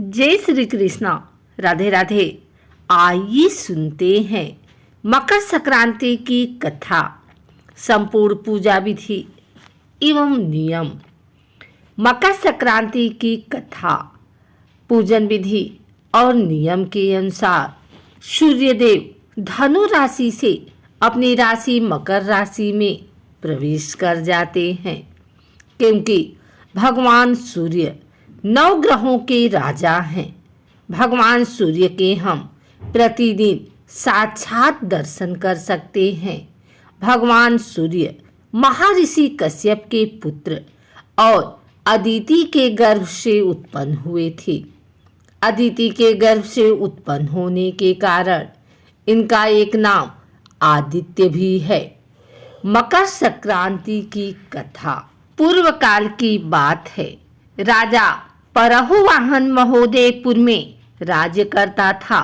जय श्री कृष्णा। राधे राधे। आइए सुनते हैं मकर संक्रांति की कथा, संपूर्ण पूजा विधि एवं नियम। मकर संक्रांति की कथा, पूजन विधि और नियम के अनुसार सूर्यदेव धनु राशि से अपनी राशि मकर राशि में प्रवेश कर जाते हैं, क्योंकि भगवान सूर्य नवग्रहों के राजा हैं। भगवान सूर्य के हम प्रतिदिन साक्षात दर्शन कर सकते हैं। भगवान सूर्य महर्षि कश्यप के पुत्र और अदिति के गर्भ से उत्पन्न हुए थे। अदिति के गर्भ से उत्पन्न होने के कारण इनका एक नाम आदित्य भी है। मकर संक्रांति की कथा पूर्व काल की बात है। राजा परहुवाहन महोदयपुर में राज्य करता था।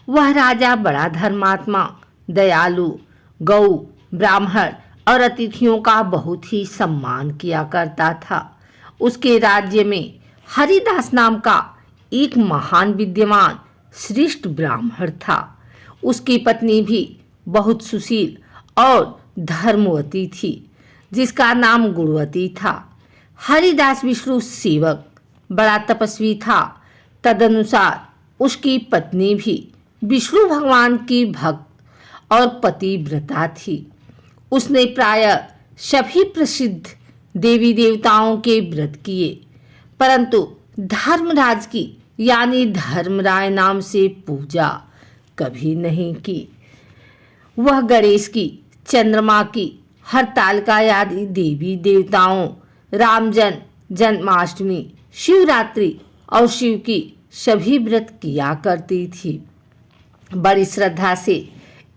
वह राजा बड़ा धर्मात्मा, दयालु, गौ, ब्राह्मण और अतिथियों का बहुत ही सम्मान किया करता था। उसके राज्य में हरिदास नाम का एक महान विद्वान श्रेष्ठ ब्राह्मण था। उसकी पत्नी भी बहुत सुशील और धर्मवती थी, जिसका नाम गुणवती था। हरिदास विष्णु सेवक बड़ा तपस्वी था। तदनुसार उसकी पत्नी भी विष्णु भगवान की भक्त और पतिव्रता थी। उसने प्रायः सभी प्रसिद्ध देवी देवताओं के व्रत किए, परंतु धर्मराज की यानी धर्मराय नाम से पूजा कभी नहीं की। वह गणेश की, चंद्रमा की, हरतालिका आदि देवी देवताओं, रामजन्म, जन्माष्टमी, शिवरात्रि और शिव की सभी व्रत किया करती थी। बड़ी श्रद्धा से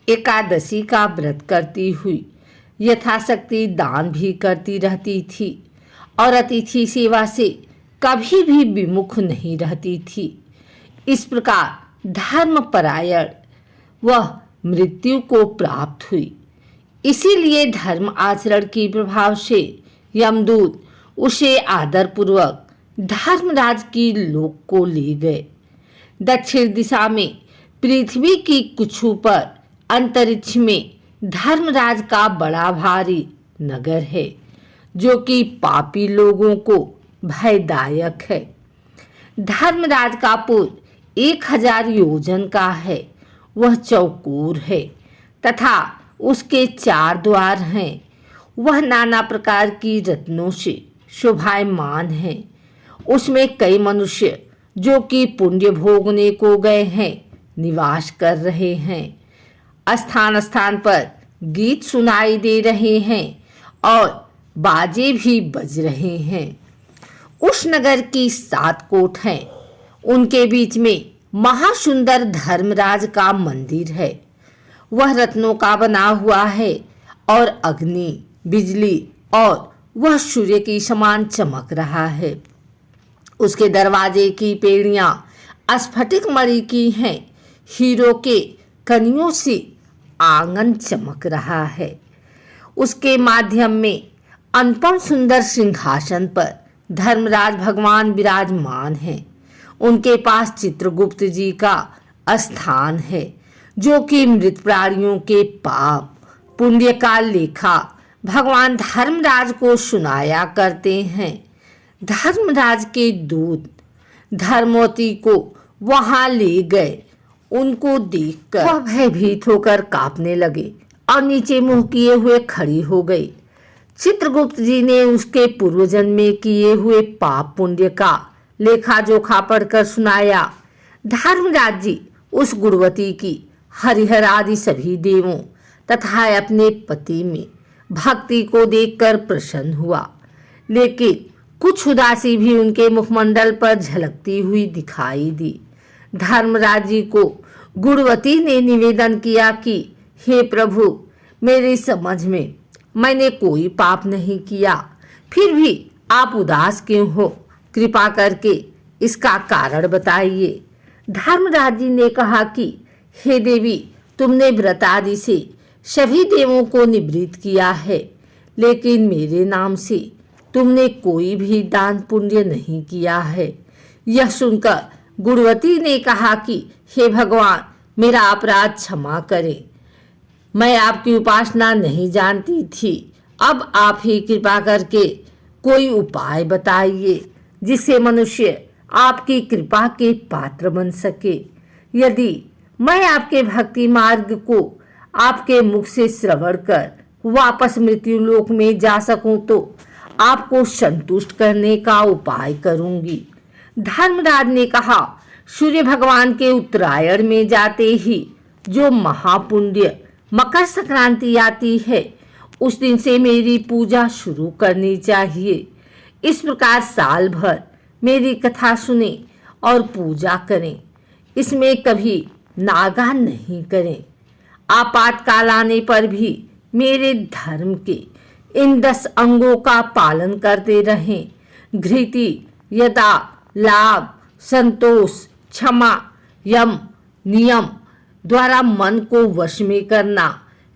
एकादशी का व्रत करती हुई यथाशक्ति दान भी करती रहती थी और अतिथि सेवा से कभी भी विमुख नहीं रहती थी। इस प्रकार धर्मपरायण वह मृत्यु को प्राप्त हुई। इसीलिए धर्म आचरण के प्रभाव से यमदूत उसे आदरपूर्वक धर्मराज की लोक को ले गए। दक्षिण दिशा में पृथ्वी की कुछु पर अंतरिक्ष में धर्मराज का बड़ा भारी नगर है, जो कि पापी लोगों को भयदायक है। धर्मराज का पुर 1000 योजन का है। वह चौकोर है तथा उसके 4 द्वार हैं। वह नाना प्रकार की रत्नों से शोभायमान है। उसमें कई मनुष्य जो कि पुण्य भोगने को गए हैं निवास कर रहे हैं। स्थान स्थान पर गीत सुनाई दे रहे हैं और बाजे भी बज रहे हैं। उस नगर की 7 कोट हैं। उनके बीच में महासुंदर धर्मराज का मंदिर है। वह रत्नों का बना हुआ है और अग्नि, बिजली और वह सूर्य की समान चमक रहा है। उसके दरवाजे की पेड़ियां स्फटिक मणि की हैं। हीरो के कनियों से आंगन चमक रहा है। उसके माध्यम में अनुपम सुंदर सिंहासन पर धर्मराज भगवान विराजमान हैं। उनके पास चित्रगुप्त जी का स्थान है, जो कि मृत प्राणियों के पाप पुण्य का लेखा भगवान धर्मराज को सुनाया करते हैं। धर्मराज के दूत धर्मवती को वहां ले गए। उनको देखकर वह भयभीत होकर कांपने लगे और नीचे मुंह किए हुए खड़ी हो गई। चित्रगुप्त जी ने उसके पूर्वजन्म में किए हुए पाप पुण्य का लेखा जोखा पढ़कर सुनाया। धर्मराज जी उस गुणवती की, हरिहर आदि सभी देवों तथा अपने पति में भक्ति को देखकर प्रसन्न हुआ, लेकिन कुछ उदासी भी उनके मुखमंडल पर झलकती हुई दिखाई दी। धर्मराज जी को गुणवती ने निवेदन किया कि हे प्रभु, मेरी समझ में मैंने कोई पाप नहीं किया, फिर भी आप उदास क्यों हो? कृपा करके इसका कारण बताइए। धर्मराज जी ने कहा कि हे देवी, तुमने व्रत आदि से सभी देवों को निवृत्त किया है, लेकिन मेरे नाम से तुमने कोई भी दान पुण्य नहीं किया है। यह सुनकर गुणवती ने कहा कि हे भगवान, मेरा अपराध क्षमा करें। मैं आपकी उपासना नहीं जानती थी। अब आप ही कृपा करके कोई उपाय बताइए जिससे मनुष्य आपकी कृपा के पात्र बन सके। यदि मैं आपके भक्ति मार्ग को आपके मुख से श्रवण कर वापस मृत्यु लोक में जा सकूं तो आपको संतुष्ट करने का उपाय करूंगी। धर्मराज ने कहा, सूर्य भगवान के उत्तरायण में जाते ही जो महापुण्य मकर संक्रांति आती है, उस दिन से मेरी पूजा शुरू करनी चाहिए। इस प्रकार साल भर मेरी कथा सुने और पूजा करें। इसमें कभी नागा नहीं करें। आपातकाल आने पर भी मेरे धर्म के इन 10 अंगों का पालन करते रहें। धृति, यदा, लाभ, संतोष, क्षमा, यम, नियम द्वारा मन को वश में करना,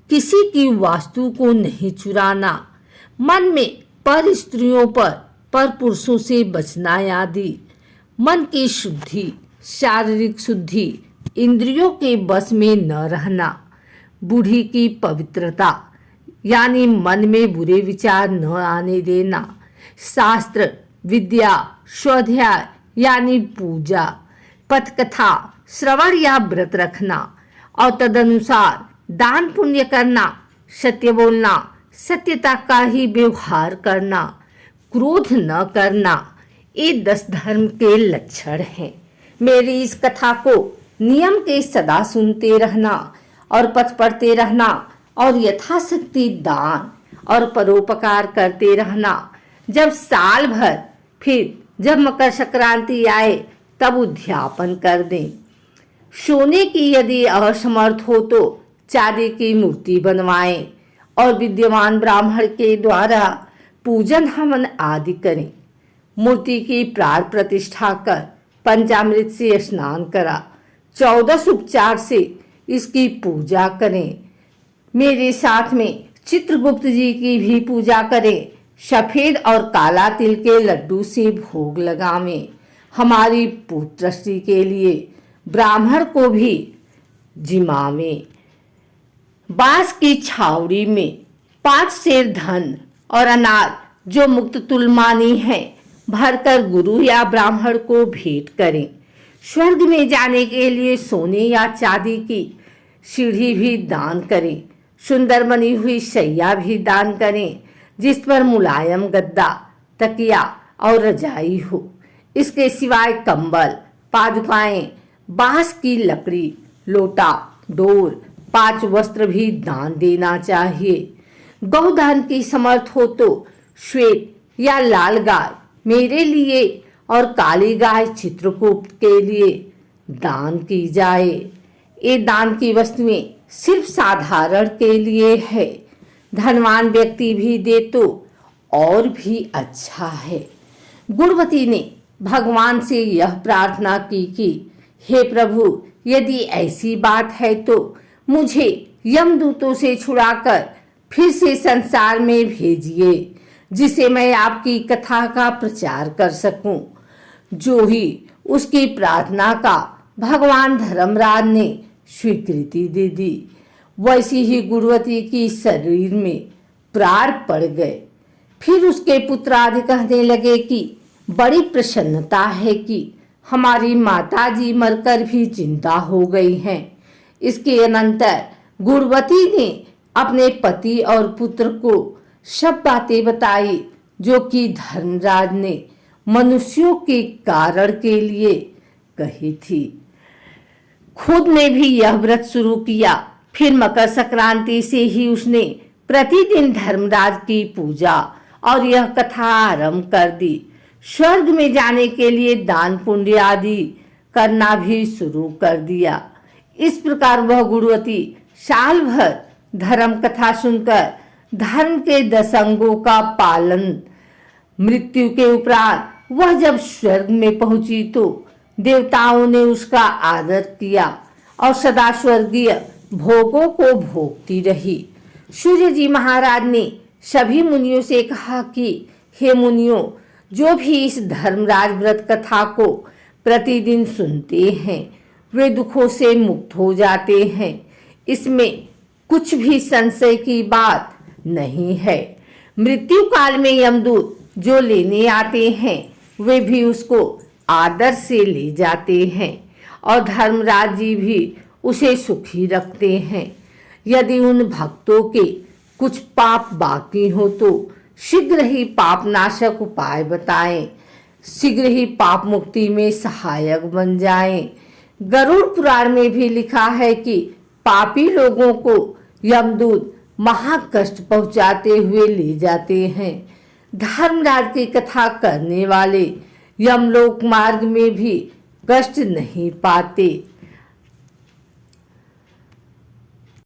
किसी की वास्तु को नहीं चुराना, मन में पर स्त्रियों पर पुरुषों से बचना आदि, मन की शुद्धि, शारीरिक शुद्धि, इंद्रियों के बस में न रहना, बूढ़ी की पवित्रता यानी मन में बुरे विचार न आने देना, शास्त्र, विद्या, स्वाध्याय यानी पूजा, पथकथा, श्रवण या व्रत रखना और तदनुसार दान पुण्य करना, सत्य बोलना, सत्यता का ही व्यवहार करना, क्रोध न करना, ये 10 धर्म के लक्षण हैं। मेरी इस कथा को नियम के सदा सुनते रहना और पथ पढ़ते रहना और यथाशक्ति दान और परोपकार करते रहना। जब साल भर फिर जब मकर संक्रांति आए तब उद्यापन कर दें। सोने की यदि असमर्थ हो तो चांदी की मूर्ति बनवाएं और विद्यमान ब्राह्मण के द्वारा पूजन हवन आदि करें। मूर्ति की प्राण प्रतिष्ठा कर पंचामृत से स्नान करा 14 उपचार से इसकी पूजा करें। मेरे साथ में चित्रगुप्त जी की भी पूजा करें। सफेद और काला तिल के लड्डू से भोग लगावें। हमारी पुत्रश्री के लिए ब्राह्मण को भी जिमावें। बांस की छावड़ी में 5 सेर धन और अनार जो मुक्त तुलमानी है भरकर गुरु या ब्राह्मण को भेंट करें। स्वर्ग में जाने के लिए सोने या चांदी की सीढ़ी भी दान करें। सुंदर बनी हुई शैया भी दान करें जिस पर मुलायम गद्दा, तकिया और रजाई हो। इसके सिवाय कंबल, पादुकाएं, बांस की लकड़ी, लोटा, डोर, 5 वस्त्र भी दान देना चाहिए। गौदान की समर्थ हो तो श्वेत या लाल गाय मेरे लिए और काली गाय चित्रगुप्त के लिए दान की जाए। ये दान की वस्तुएं सिर्फ साधारण के लिए है। धनवान व्यक्ति भी दे तो और भी अच्छा है। गुणवती ने भगवान से यह प्रार्थना की कि हे प्रभु, यदि ऐसी बात है तो मुझे यमदूतों से छुड़ाकर फिर से संसार में भेजिए जिसे मैं आपकी कथा का प्रचार कर सकूं। जो ही उसकी प्रार्थना का भगवान धर्मराज ने स्वीकृति दे दी, वैसी ही गुणवती की शरीर में प्राण पड़ गए। फिर उसके पुत्र आदि कहने लगे कि बड़ी प्रसन्नता है कि हमारी माताजी मरकर भी जिंदा हो गई हैं। इसके अनंतर गुणवती ने अपने पति और पुत्र को सब बातें बताई जो कि धर्मराज ने मनुष्यों के कारण के लिए कही थी। खुद ने भी यह व्रत शुरू किया। फिर मकर संक्रांति से ही उसने प्रतिदिन धर्मराज की पूजा और यह कथा आरंभ कर दी। स्वर्ग में जाने के लिए दान पुण्य आदि करना भी शुरू कर दिया। इस प्रकार वह गुणवती साल भर धर्म कथा सुनकर धर्म के 10 अंगों का पालन, मृत्यु के उपरांत वह जब स्वर्ग में पहुंची तो देवताओं ने उसका आदर किया और सदा स्वर्गीय भोगों को भोगती रही। सूर्य जी महाराज ने सभी मुनियों से कहा कि हे मुनियों, जो भी इस धर्मराज व्रत कथा को प्रतिदिन सुनते हैं वे दुखों से मुक्त हो जाते हैं। इसमें कुछ भी संशय की बात नहीं है। मृत्यु काल में यमदूत जो लेने आते हैं वे भी उसको आदर से ले जाते हैं और धर्मराज जी भी उसे सुखी रखते हैं। यदि उन भक्तों के कुछ पाप बाकी हो तो शीघ्र ही पाप नाशक उपाय बताएं, शीघ्र ही पाप मुक्ति में सहायक बन जाएं। गरुड़ पुराण में भी लिखा है कि पापी लोगों को यमदूत महाकष्ट पहुंचाते हुए ले जाते हैं। धर्मराज की कथा करने वाले यमलोक मार्ग में भी कष्ट नहीं पाते।